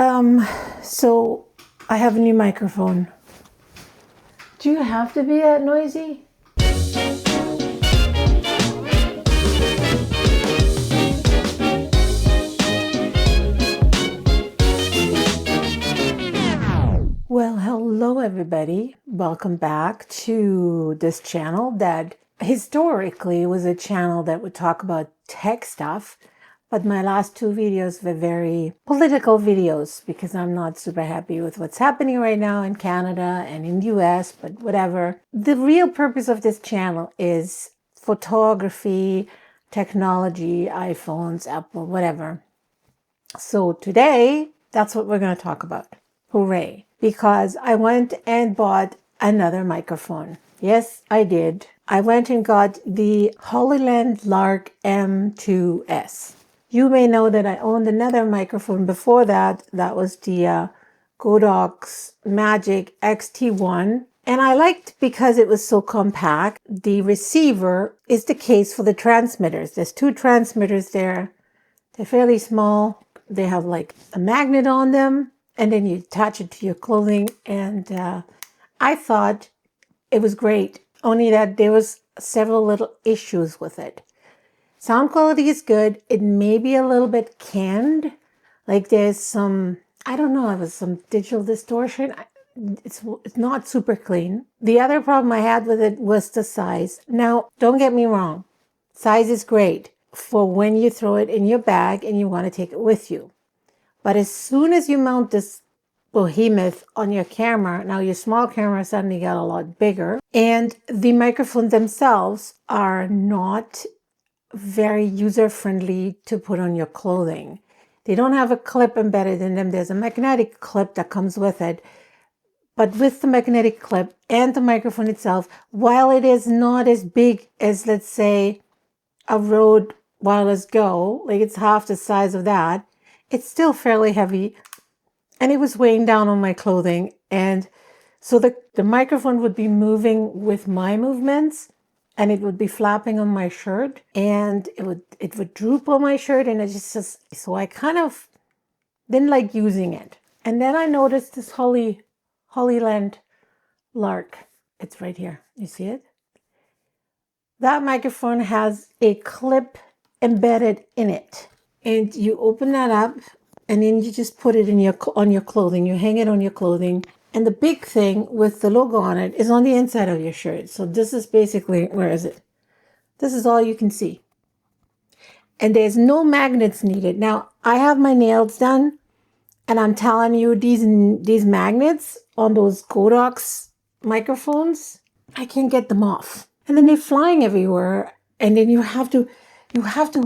So I have a new microphone. Do you have to be that noisy? Well, hello everybody. Welcome back to this channel that historically was a channel that would talk about tech stuff. But my last two videos were very political videos because I'm not super happy with what's happening right now in Canada and in the US, but whatever. The real purpose of this channel is photography, technology, iPhones, Apple, whatever. So today, that's what we're going to talk about. Hooray. Because I went and bought another microphone. Yes, I did. I went and got the Hollyland Lark M2S. You may know that I owned another microphone before that. That was the Godox Magic XT1. And I liked because it was so compact. The receiver is the case for the transmitters. There's two transmitters there. They're fairly small. They have like a magnet on them. And then you attach it to your clothing. And I thought it was great. Only that there was several little issues with it. Sound quality is good. It may be a little bit canned. Like there's some, I don't know, it was some digital distortion. It's not super clean. The other problem I had with it was the size. Now, don't get me wrong. Size is great for when you throw it in your bag and you want to take it with you. But as soon as you mount this behemoth on your camera, now your small camera suddenly got a lot bigger. And the microphones themselves are not very user-friendly to put on your clothing. They don't have a clip embedded in them. There's a magnetic clip that comes with it. But with the magnetic clip and the microphone itself, while it is not as big as, let's say, a Rode Wireless Go, like it's half the size of that, it's still fairly heavy. And it was weighing down on my clothing. And so the microphone would be moving with my movements. And it would be flapping on my shirt, and it would droop on my shirt, and it just so I kind of didn't like using it. And then I noticed this Hollyland Lark. It's right here. You see it? That microphone has a clip embedded in it, and you open that up, and then you just put it on your clothing. You hang it on your clothing. And the big thing with the logo on it is on the inside of your shirt. So this is basically, where is it? This is all you can see. And there's no magnets needed. Now, I have my nails done, and I'm telling you, these magnets on those Godox microphones, I can't get them off. And then they're flying everywhere. And then you have to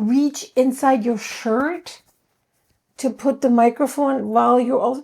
reach inside your shirt to put the microphone while you're also...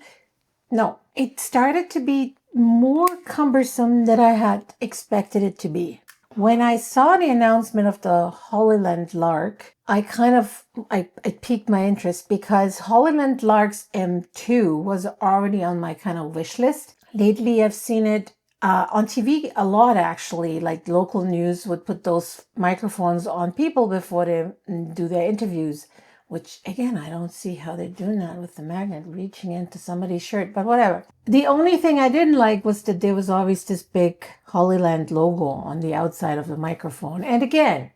No. It started to be more cumbersome than I had expected it to be. When I saw the announcement of the Hollyland Lark, it piqued my interest because Hollyland Lark's M2 was already on my kind of wish list. Lately, I've seen it on TV a lot, actually. Like local news would put those microphones on people before they do their interviews. Which, again, I don't see how they're doing that with the magnet reaching into somebody's shirt, but whatever. The only thing I didn't like was that there was always this big Hollyland logo on the outside of the microphone. And again,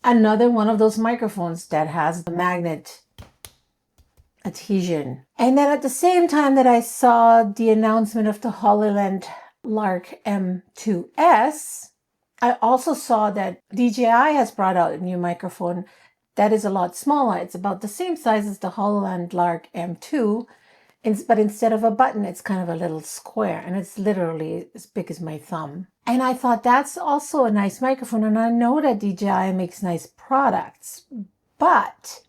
another one of those microphones that has the magnet adhesion. And then at the same time that I saw the announcement of the Hollyland Lark M2S, I also saw that DJI has brought out a new microphone that is a lot smaller. It's about the same size as the Hollyland Lark M2, but instead of a button, it's kind of a little square, and it's literally as big as my thumb. And I thought that's also a nice microphone, and I know that DJI makes nice products, but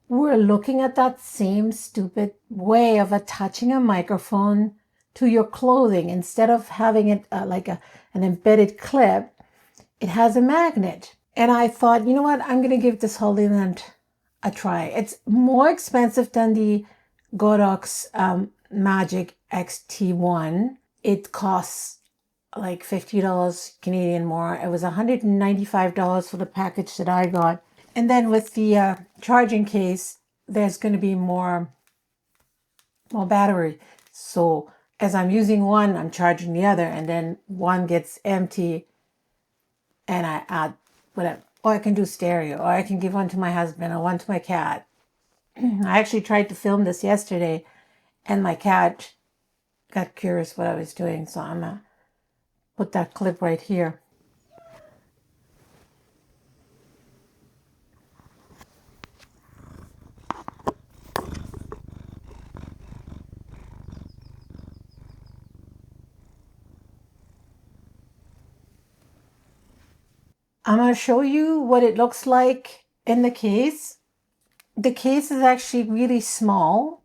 we're looking at that same stupid way of attaching a microphone to your clothing. Instead of having it like an embedded clip, it has a magnet. And I thought, you know what, I'm going to give this Hollyland a try. It's more expensive than the Godox Magic XT1. It costs like $50 Canadian more. It was $195 for the package that I got. And then with the charging case, there's going to be more more battery. So as I'm using one, I'm charging the other, and then one gets empty and I add whatever. Or I can do stereo, or I can give one to my husband or one to my cat. I actually tried to film this yesterday and my cat got curious what I was doing. So I'm going to put that clip right here. I'm going to show you what it looks like in the case. The case is actually really small,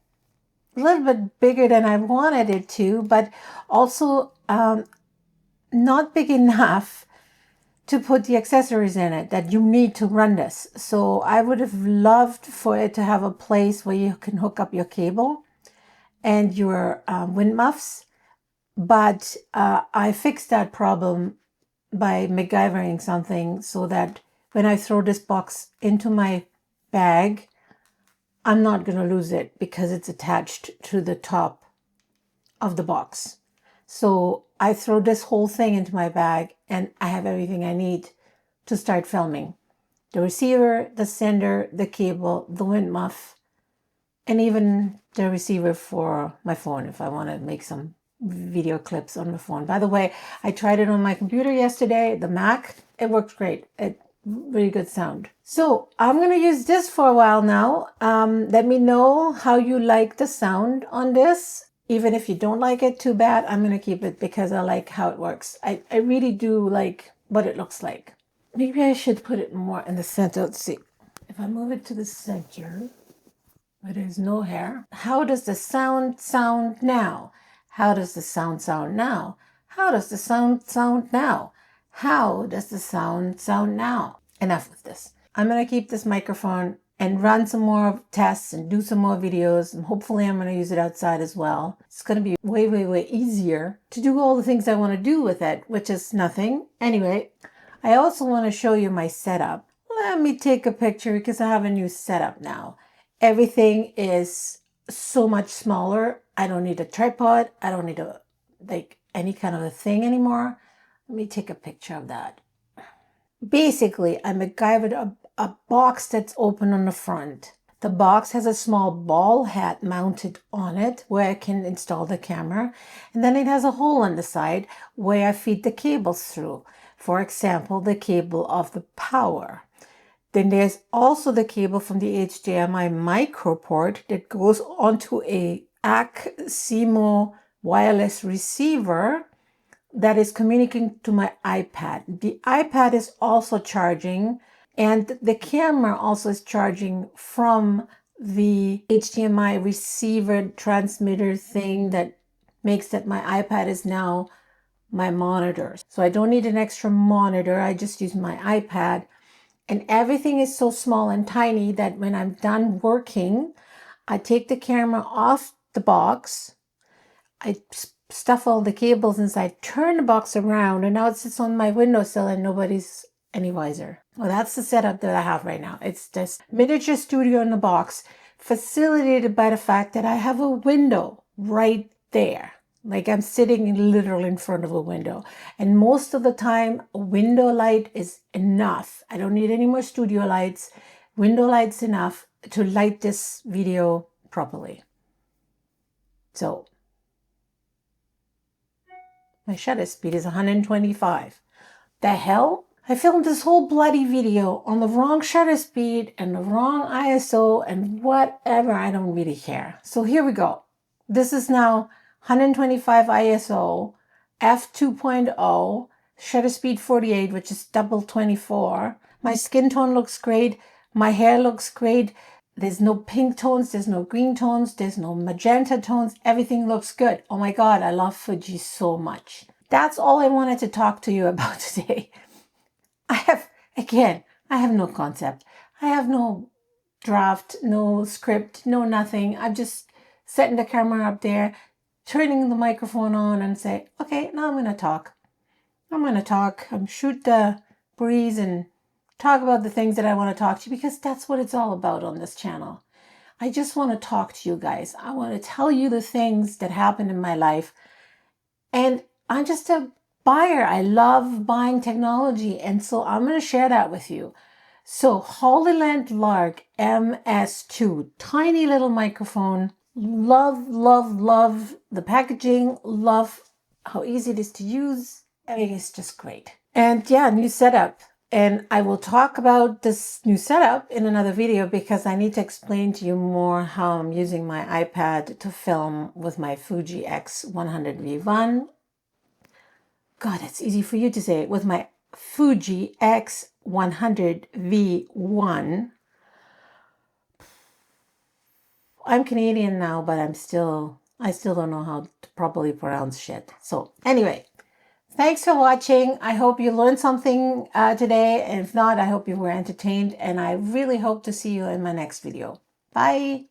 a little bit bigger than I wanted it to, but also not big enough to put the accessories in it that you need to run this. So I would have loved for it to have a place where you can hook up your cable and your wind muffs, but I fixed that problem by MacGyvering something so that when I throw this box into my bag, I'm not going to lose it because it's attached to the top of the box. So I throw this whole thing into my bag and I have everything I need to start filming. The receiver, the sender, the cable, the wind muff, and even the receiver for my phone if I want to make some video clips on the phone. By the way, I tried it on my computer yesterday, the Mac. It works great. It really good sound. So I'm going to use this for a while now. Let me know how you like the sound on this. Even if you don't like it, too bad. I'm going to keep it because I like how it works. I really do like what it looks like. Maybe I should put it more in the center. Let's see. If I move it to the center, where there's no hair. How does the sound now? How does the sound now? How does the sound now? How does the sound now? Enough with this. I'm going to keep this microphone and run some more tests and do some more videos. And hopefully I'm going to use it outside as well. It's going to be way, way, way easier to do all the things I want to do with it, which is nothing. Anyway, I also want to show you my setup. Let me take a picture because I have a new setup now. Everything is so much smaller. I don't need a tripod. I don't need any kind of a thing anymore. Let me take a picture of that. Basically, I MacGyvered a box that's open on the front. The box has a small ball head mounted on it where I can install the camera. And then it has a hole on the side where I feed the cables through. For example, the cable of the power. Then there's also the cable from the HDMI micro port that goes onto a ACSIMO wireless receiver that is communicating to my iPad. The iPad is also charging, and the camera also is charging from the HDMI receiver transmitter thing that makes that my iPad is now my monitor. So I don't need an extra monitor. I just use my iPad. And everything is so small and tiny that when I'm done working, I take the camera off the box, I stuff all the cables inside, turn the box around, and now it sits on my windowsill and nobody's any wiser. Well, that's the setup that I have right now. It's this miniature studio in the box, facilitated by the fact that I have a window right there. Like I'm sitting literally in front of a window. And most of the time, a window light is enough. I don't need any more studio lights. Window light's enough to light this video properly. So, my shutter speed is 125. The hell? I filmed this whole bloody video on the wrong shutter speed and the wrong ISO and whatever. I don't really care. So here we go. This is now 125 ISO, f2.0, shutter speed 48, which is double 24. My skin tone looks great. My hair looks great. There's no pink tones. There's no green tones. There's no magenta tones. Everything looks good. Oh my God, I love Fuji so much. That's all I wanted to talk to you about today. I have no concept. I have no draft, no script, no nothing. I'm just setting the camera up there, turning the microphone on and say, okay, now I'm going to talk. Shoot the breeze and talk about the things that I want to talk to you because that's what it's all about on this channel. I just want to talk to you guys. I want to tell you the things that happened in my life. And I'm just a buyer. I love buying technology. And so I'm going to share that with you. So Hollyland Lark MS2, tiny little microphone. Love, love, love the packaging. Love how easy it is to use. I mean, it's just great. And yeah, new setup. And I will talk about this new setup in another video because I need to explain to you more how I'm using my iPad to film with my Fuji X100V1. God, it's easy for you to say. With my Fuji X100V1. I'm Canadian now, but I still don't know how to properly pronounce shit. So anyway, thanks for watching. I hope you learned something today. And if not, I hope you were entertained. And I really hope to see you in my next video. Bye.